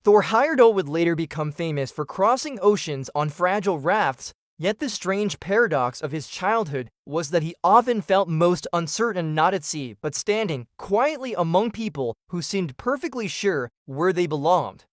Thor Heyerdahl would later become famous for crossing oceans on fragile rafts, yet the strange paradox of his childhood was that he often felt most uncertain not at sea, but standing quietly among people who seemed perfectly sure where they belonged.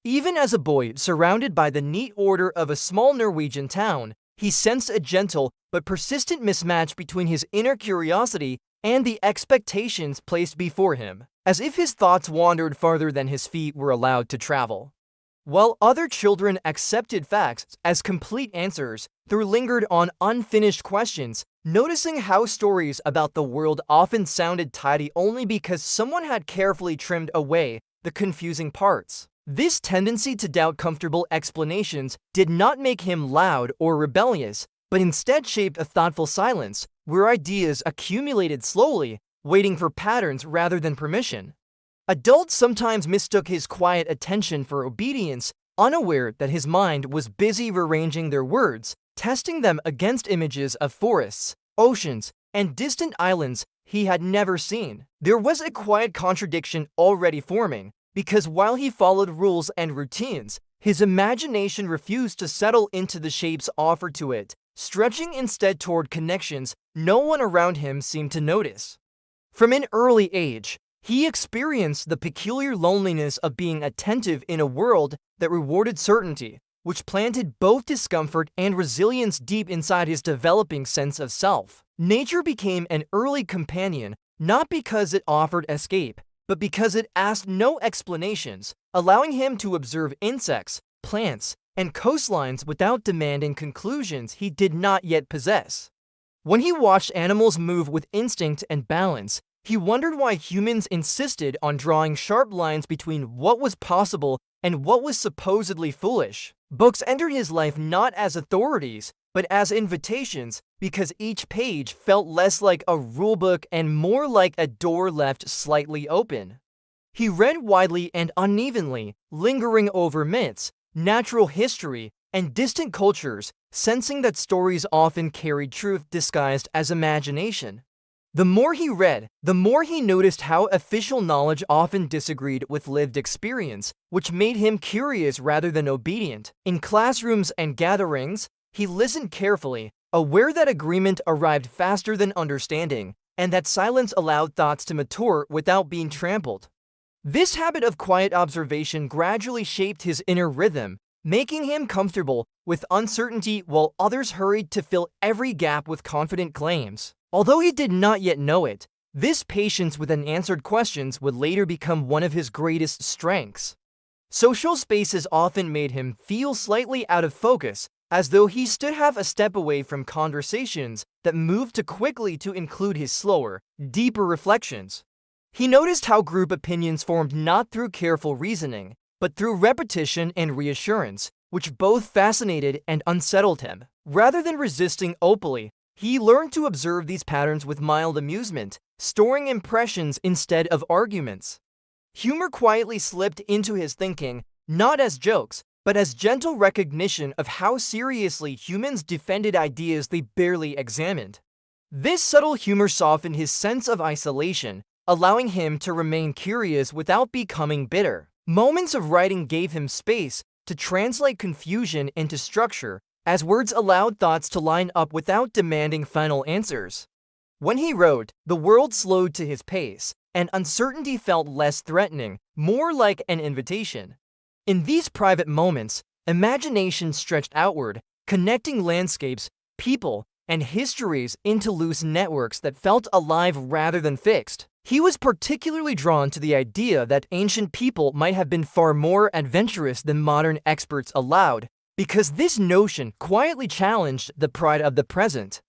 Even as a boy, surrounded by the neat order of a small Norwegian town, he sensed a gentle but persistent mismatch between his inner curiosity and the expectations placed before him, as if his thoughts wandered farther than his feet were allowed to travel. While other children accepted facts as complete answers, Thor lingered on unfinished questions, noticing how stories about the world often sounded tidy only because someone had carefully trimmed away the confusing parts. This tendency to doubt comfortable explanations did not make him loud or rebellious, but instead shaped a thoughtful silence, where ideas accumulated slowly, waiting for patterns rather than permission. Adults sometimes mistook his quiet attention for obedience, unaware that his mind was busy rearranging their words, testing them against images of forests, oceans, and distant islands he had never seen. There was a quiet contradiction already forming, because while he followed rules and routines, his imagination refused to settle into the shapes offered to it, stretching instead toward connections no one around him seemed to notice. From an early age, he experienced the peculiar loneliness of being attentive in a world that rewarded certainty, which planted both discomfort and resilience deep inside his developing sense of self. Nature became an early companion, not because it offered escape, but because it asked no explanations, allowing him to observe insects, plants, and coastlines without demanding conclusions he did not yet possess. When he watched animals move with instinct and balance, he wondered why humans insisted on drawing sharp lines between what was possible and what was supposedly foolish. Books entered his life not as authorities, but as invitations, because each page felt less like a rulebook and more like a door left slightly open. He read widely and unevenly, lingering over myths, natural history, and distant cultures, sensing that stories often carried truth disguised as imagination. The more he read, the more he noticed how official knowledge often disagreed with lived experience, which made him curious rather than obedient. In classrooms and gatherings, he listened carefully, aware that agreement arrived faster than understanding, and that silence allowed thoughts to mature without being trampled. This habit of quiet observation gradually shaped his inner rhythm, making him comfortable with uncertainty while others hurried to fill every gap with confident claims. Although he did not yet know it, this patience with unanswered questions would later become one of his greatest strengths. Social spaces often made him feel slightly out of focus, as though he stood half a step away from conversations that moved too quickly to include his slower, deeper reflections. He noticed how group opinions formed not through careful reasoning, but through repetition and reassurance, which both fascinated and unsettled him. Rather than resisting openly, he learned to observe these patterns with mild amusement, storing impressions instead of arguments. Humor quietly slipped into his thinking, not as jokes, but as gentle recognition of how seriously humans defended ideas they barely examined. This subtle humor softened his sense of isolation, allowing him to remain curious without becoming bitter. Moments of writing gave him space to translate confusion into structure, as words allowed thoughts to line up without demanding final answers. When he wrote, the world slowed to his pace, and uncertainty felt less threatening, more like an invitation. In these private moments, imagination stretched outward, connecting landscapes, people, and histories into loose networks that felt alive rather than fixed. He was particularly drawn to the idea that ancient people might have been far more adventurous than modern experts allowed, because this notion quietly challenged the pride of the present.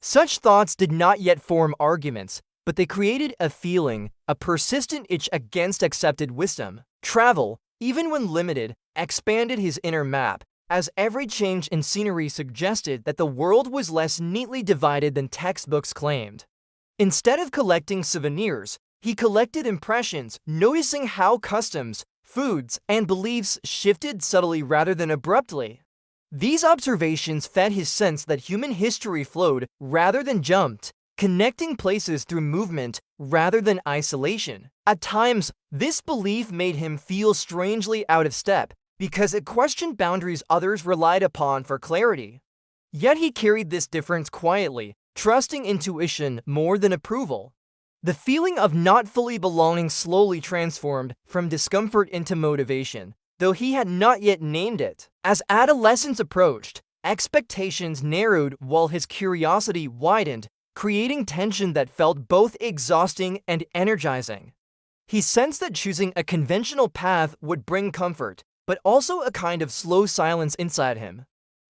Such thoughts did not yet form arguments, but they created a feeling, a persistent itch against accepted wisdom. Travel, even when limited, expanded his inner map, as every change in scenery suggested that the world was less neatly divided than textbooks claimed. Instead of collecting souvenirs, he collected impressions, noticing how customs, foods, and beliefs shifted subtly rather than abruptly. These observations fed his sense that human history flowed rather than jumped, connecting places through movement rather than isolation. At times, this belief made him feel strangely out of step because it questioned boundaries others relied upon for clarity. Yet he carried this difference quietly, trusting intuition more than approval. The feeling of not fully belonging slowly transformed from discomfort into motivation, though he had not yet named it. As adolescence approached, expectations narrowed while his curiosity widened, creating tension that felt both exhausting and energizing. He sensed that choosing a conventional path would bring comfort, but also a kind of slow silence inside him.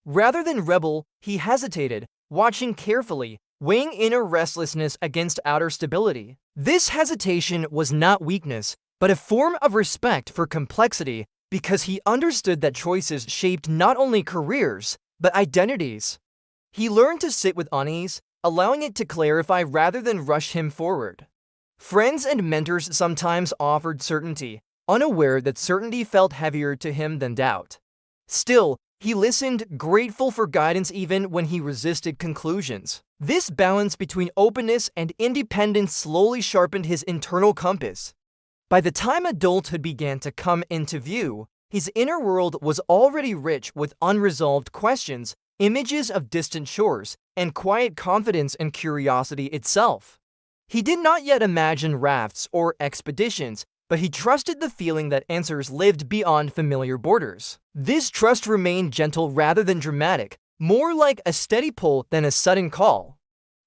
Rather than rebel, he hesitated, watching carefully, weighing inner restlessness against outer stability. This hesitation was not weakness, but a form of respect for complexity, because he understood that choices shaped not only careers, but identities. He learned to sit with unease, allowing it to clarify rather than rush him forward. Friends and mentors sometimes offered certainty, unaware that certainty felt heavier to him than doubt. Still, he listened, grateful for guidance even when he resisted conclusions. This balance between openness and independence slowly sharpened his internal compass. By the time adulthood began to come into view, his inner world was already rich with unresolved questions, images of distant shores, and quiet confidence and curiosity itself. He did not yet imagine rafts or expeditions, but he trusted the feeling that answers lived beyond familiar borders. This trust remained gentle rather than dramatic, more like a steady pull than a sudden call.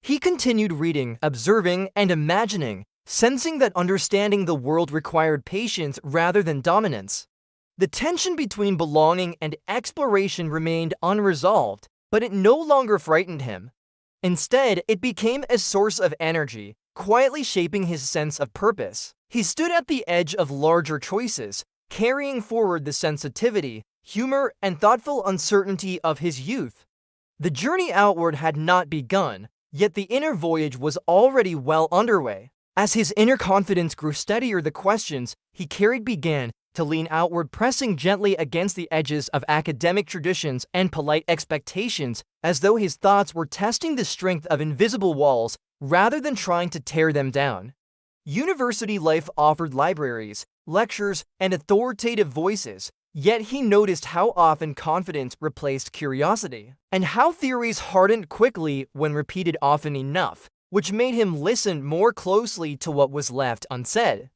He continued reading, observing, and imagining, sensing that understanding the world required patience rather than dominance. The tension between belonging and exploration remained unresolved, but it no longer frightened him. Instead, it became a source of energy, quietly shaping his sense of purpose. He stood at the edge of larger choices, carrying forward the sensitivity, humor, and thoughtful uncertainty of his youth. The journey outward had not begun, yet the inner voyage was already well underway. As his inner confidence grew steadier, the questions he carried began to lean outward, pressing gently against the edges of academic traditions and polite expectations, as though his thoughts were testing the strength of invisible walls rather than trying to tear them down. University life offered libraries, lectures, and authoritative voices, yet he noticed how often confidence replaced curiosity, and how theories hardened quickly when repeated often enough, which made him listen more closely to what was left unsaid.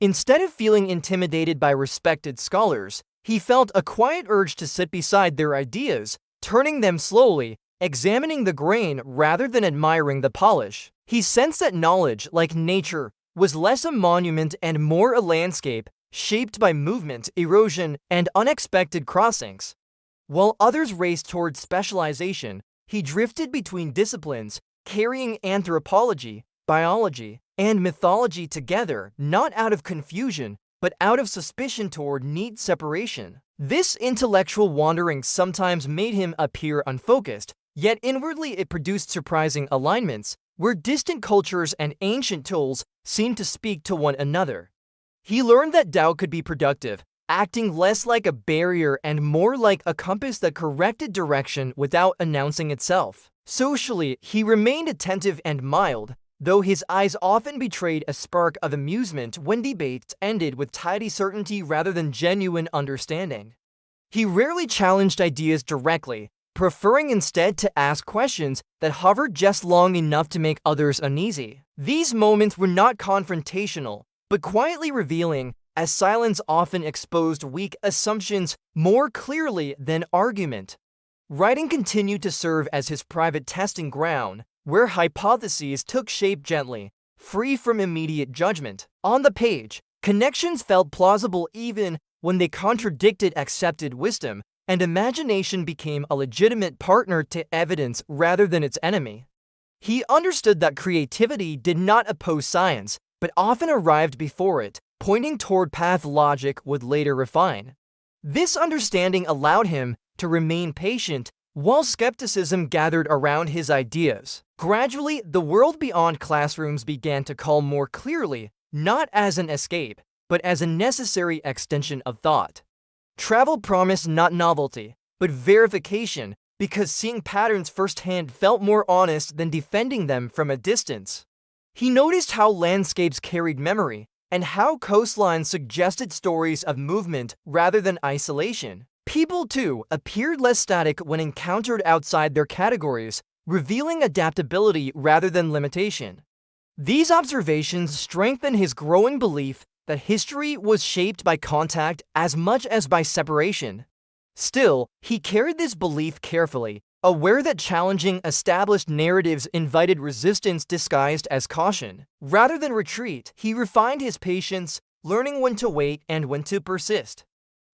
Instead of feeling intimidated by respected scholars, he felt a quiet urge to sit beside their ideas, turning them slowly, examining the grain rather than admiring the polish. He sensed that knowledge, like nature, was less a monument and more a landscape, shaped by movement, erosion, and unexpected crossings. While others raced toward specialization, he drifted between disciplines, carrying anthropology, biology, and mythology together, not out of confusion, but out of suspicion toward neat separation. This intellectual wandering sometimes made him appear unfocused, yet inwardly it produced surprising alignments, where distant cultures and ancient tools seemed to speak to one another. He learned that doubt could be productive, acting less like a barrier and more like a compass that corrected direction without announcing itself. Socially, he remained attentive and mild, though his eyes often betrayed a spark of amusement when debates ended with tidy certainty rather than genuine understanding. He rarely challenged ideas directly, preferring instead to ask questions that hovered just long enough to make others uneasy. These moments were not confrontational, but quietly revealing, as silence often exposed weak assumptions more clearly than argument. Writing continued to serve as his private testing ground, where hypotheses took shape gently, free from immediate judgment. On the page, connections felt plausible even when they contradicted accepted wisdom, and imagination became a legitimate partner to evidence rather than its enemy. He understood that creativity did not oppose science, but often arrived before it, pointing toward path logic would later refine. This understanding allowed him to remain patient while skepticism gathered around his ideas. Gradually, the world beyond classrooms began to call more clearly, not as an escape, but as a necessary extension of thought. Travel promised not novelty, but verification, because seeing patterns firsthand felt more honest than defending them from a distance. He noticed how landscapes carried memory, and how coastlines suggested stories of movement rather than isolation. People, too, appeared less static when encountered outside their categories, revealing adaptability rather than limitation. These observations strengthened his growing belief that history was shaped by contact as much as by separation. Still, he carried this belief carefully, aware that challenging established narratives invited resistance disguised as caution. Rather than retreat, he refined his patience, learning when to wait and when to persist.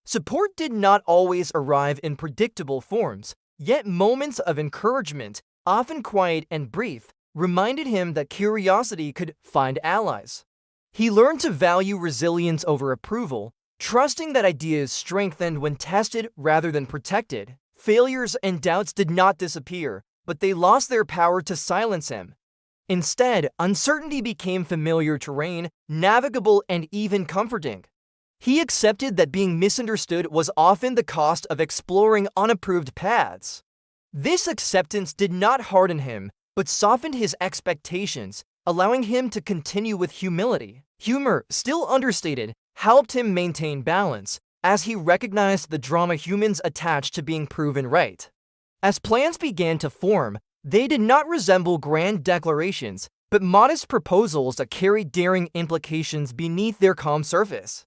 Support did not always arrive in predictable forms, yet moments of encouragement, often quiet and brief, reminded him that curiosity could find allies. He learned to value resilience over approval, trusting that ideas strengthened when tested rather than protected. Failures and doubts did not disappear, but they lost their power to silence him. Instead, uncertainty became familiar terrain, navigable and even comforting. He accepted that being misunderstood was often the cost of exploring unapproved paths. This acceptance did not harden him, but softened his expectations, allowing him to continue with humility. Humor, still understated, helped him maintain balance, as he recognized the drama humans attach to being proven right. As plans began to form, they did not resemble grand declarations, but modest proposals that carried daring implications beneath their calm surface.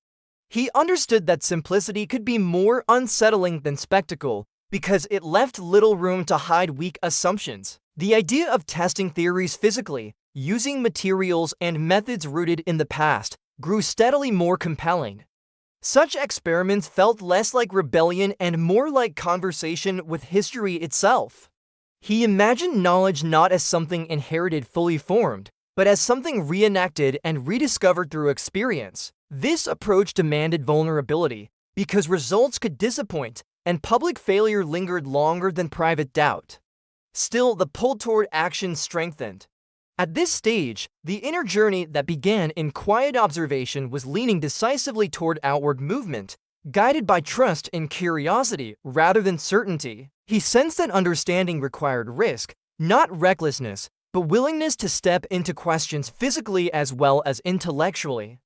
He understood that simplicity could be more unsettling than spectacle, because it left little room to hide weak assumptions. The idea of testing theories physically, using materials and methods rooted in the past, grew steadily more compelling. Such experiments felt less like rebellion and more like conversation with history itself. He imagined knowledge not as something inherited fully formed, but as something reenacted and rediscovered through experience. This approach demanded vulnerability, because results could disappoint, and public failure lingered longer than private doubt. Still, the pull toward action strengthened. At this stage, the inner journey that began in quiet observation was leaning decisively toward outward movement, guided by trust and curiosity rather than certainty. He sensed that understanding required risk, not recklessness, but willingness to step into questions physically as well as intellectually.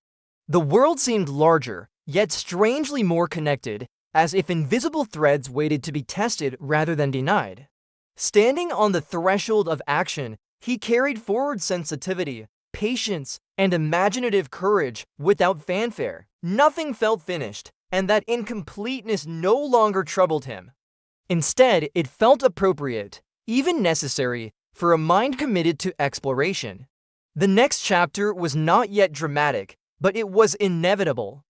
The world seemed larger, yet strangely more connected, as if invisible threads waited to be tested rather than denied. Standing on the threshold of action, he carried forward sensitivity, patience, and imaginative courage without fanfare. Nothing felt finished, and that incompleteness no longer troubled him. Instead, it felt appropriate, even necessary, for a mind committed to exploration. The next chapter was not yet dramatic, but it was inevitable.